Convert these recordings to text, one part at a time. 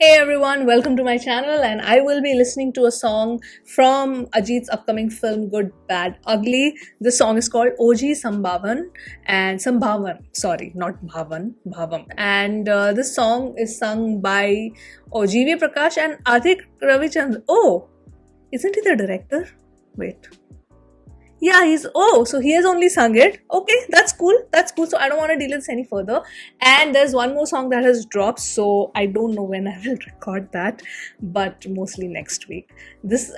Hey everyone, welcome to my channel, and I will be listening to a song from Ajit's upcoming film Good, Bad, Ugly. This song is called OG Sambhavan and Sambhavan, sorry, not Bhavan, Bhavam. And this song is sung by GV Prakash and Adhik Ravichandran. Oh, isn't he the director? Wait. Yeah, so he has only sung it. Okay, that's cool. That's cool. So I don't want to deal with this any further. And there's one more song that has dropped, so I don't know when I will record that, but mostly next week.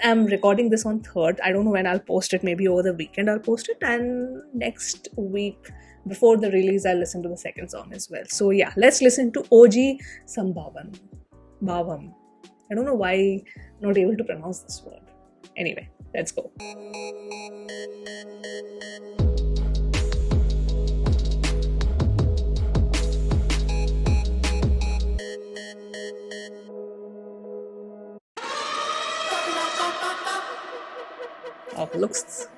I'm recording this on 3rd. I don't know when I'll post it. Maybe over the weekend I'll post it, and next week before the release I'll listen to the second song as well. So yeah, let's listen to OG Sambhavan. Bhavam. I don't know why I'm not able to pronounce this word. Anyway, let's go. Oh, looks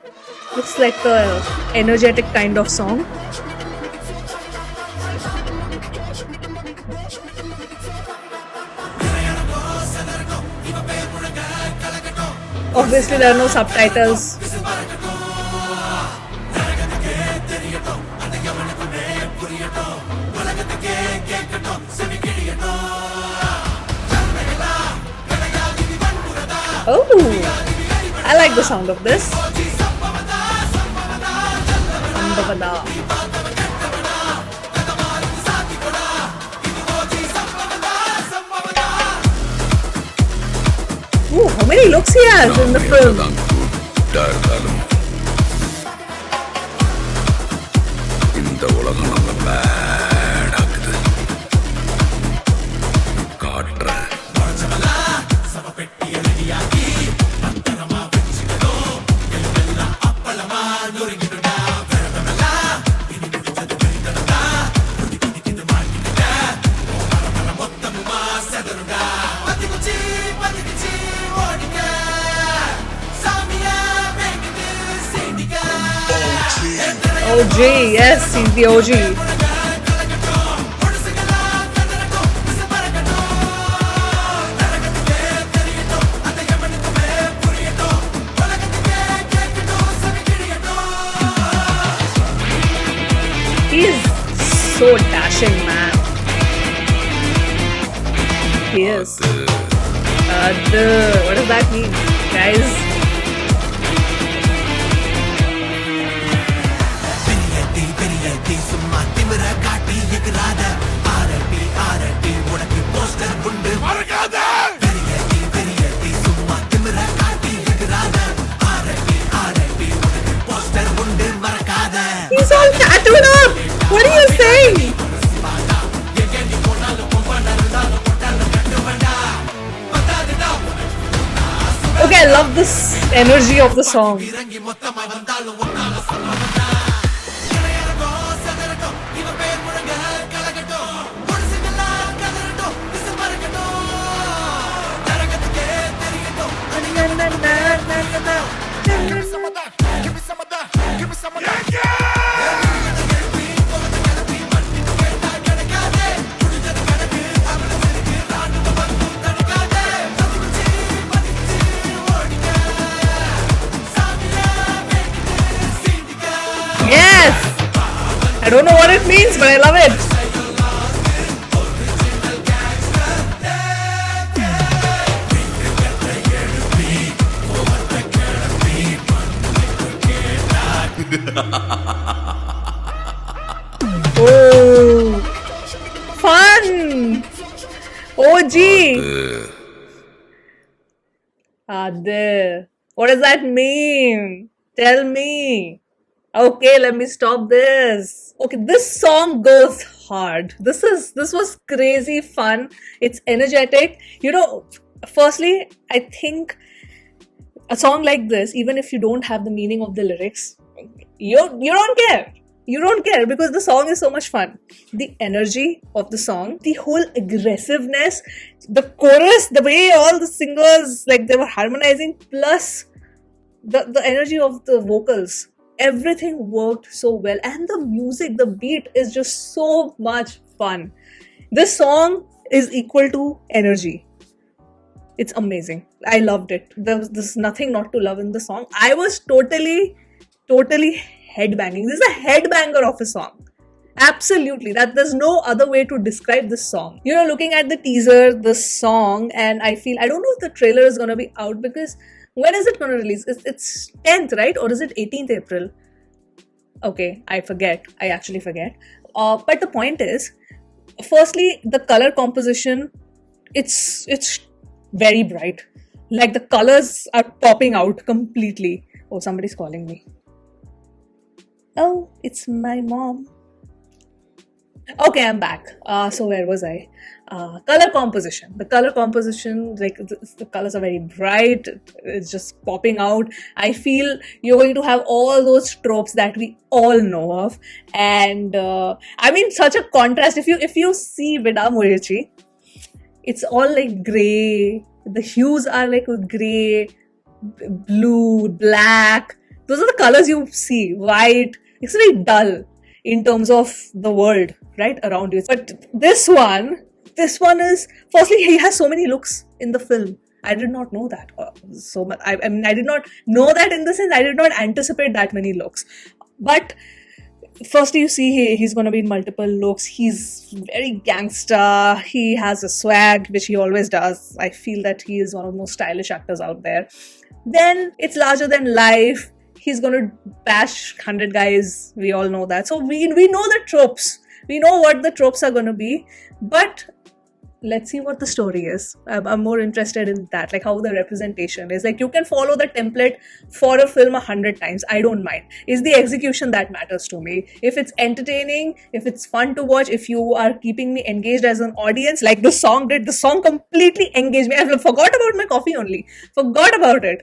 like a energetic kind of song. Obviously, there are no subtitles. Oh, I like the sound of this. Sambhavada. Ooh, how many looks he has in the film? இந்த உலகம் நம்ம bad ஆக்குது காட்டுற OG, yes, he's the OG. He's so dashing, man. He is. What does that mean, guys? He's all tattooed up! What are you saying? Okay, I love this energy of the song. Yes! I don't know what it means, but I love it. Oh, fun! OG! Adil. What does that mean? Tell me. Okay, let me stop this. Okay, this song goes hard. This was crazy fun. It's energetic. Firstly, I think a song like this, even if you don't have the meaning of the lyrics, you don't care. You don't care because the song is so much fun. The energy of the song, the whole aggressiveness, the chorus, the way all the singers they were harmonizing, plus the energy of the vocals, everything worked so well. And the music, the beat is just so much fun. This song is equal to energy. It's amazing. I loved it. There's nothing not to love in the song. I was totally headbanging. This is a headbanger of a song. Absolutely. That there's no other way to describe this song. You know, looking at the teaser, the song, and I don't know if the trailer is gonna be out because when is it gonna release? It's 10th, right? Or is it 18th April? Okay, I forget. I actually forget. But the point is, firstly, the color composition, it's very bright. Like the colors are popping out completely. Oh, somebody's calling me. Oh, it's my mom. Okay, I'm back. So where was I? Color composition. The color composition, like the colors are very bright. It's just popping out. I feel you're going to have all those tropes that we all know of, and I mean, such a contrast. If you see Vida Moriarty, it's all like gray. The hues are like gray, blue, black. Those are the colors you see. White. It's very dull in terms of the world right around you. But this one is, firstly, he has so many looks in the film. I did not know that so much. I mean, I did not know that in the sense I did not anticipate that many looks. But firstly, you see he's going to be in multiple looks. He's very gangster. He has a swag, which he always does. I feel that he is one of the most stylish actors out there. Then it's larger than life. He's going to bash 100 guys. We all know that. So we know the tropes. We know what the tropes are going to be. But let's see what the story is. I'm more interested in that, like how the representation is. Like, you can follow the template for a film 100 times. I don't mind. It's the execution that matters to me. If it's entertaining, if it's fun to watch, if you are keeping me engaged as an audience, like the song did. The song completely engaged me. I forgot about my coffee only. Forgot about it.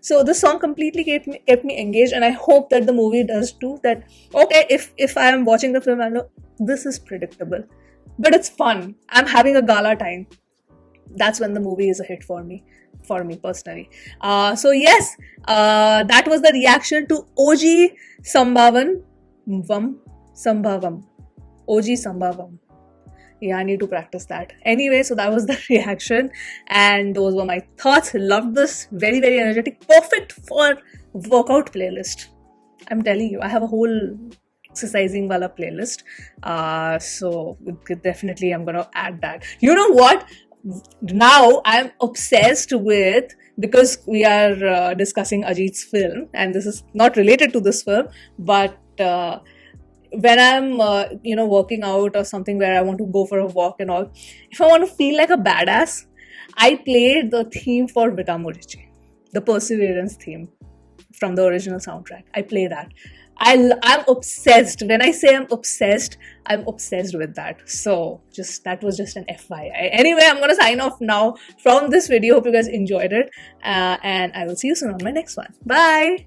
So the song completely kept me engaged, and I hope that the movie does too. That, okay, if I am watching the film, I know this is predictable, but it's fun. I'm having a gala time. That's when the movie is a hit for me personally. So yes, that was the reaction to OG Sambhavan. Sambhavam. OG Sambhavam. Yeah, I need to practice that. Anyway, so that was the reaction, and those were my thoughts. Loved this. Very, very energetic. Perfect for workout playlist. I'm telling you, I have a whole exercising wala playlist. So definitely I'm gonna add that. You know what? Now I'm obsessed with, because we are discussing Ajit's film, and this is not related to this film, but when I'm working out or something where I want to go for a walk and all, if I want to feel like a badass, I play the theme for Vida Moriarty, the Perseverance theme from the original soundtrack. I play that. I'm obsessed. When I say I'm obsessed with that. So that was just an FYI. Anyway, I'm gonna sign off now from this video. Hope you guys enjoyed it, and I will see you soon on my next one. Bye.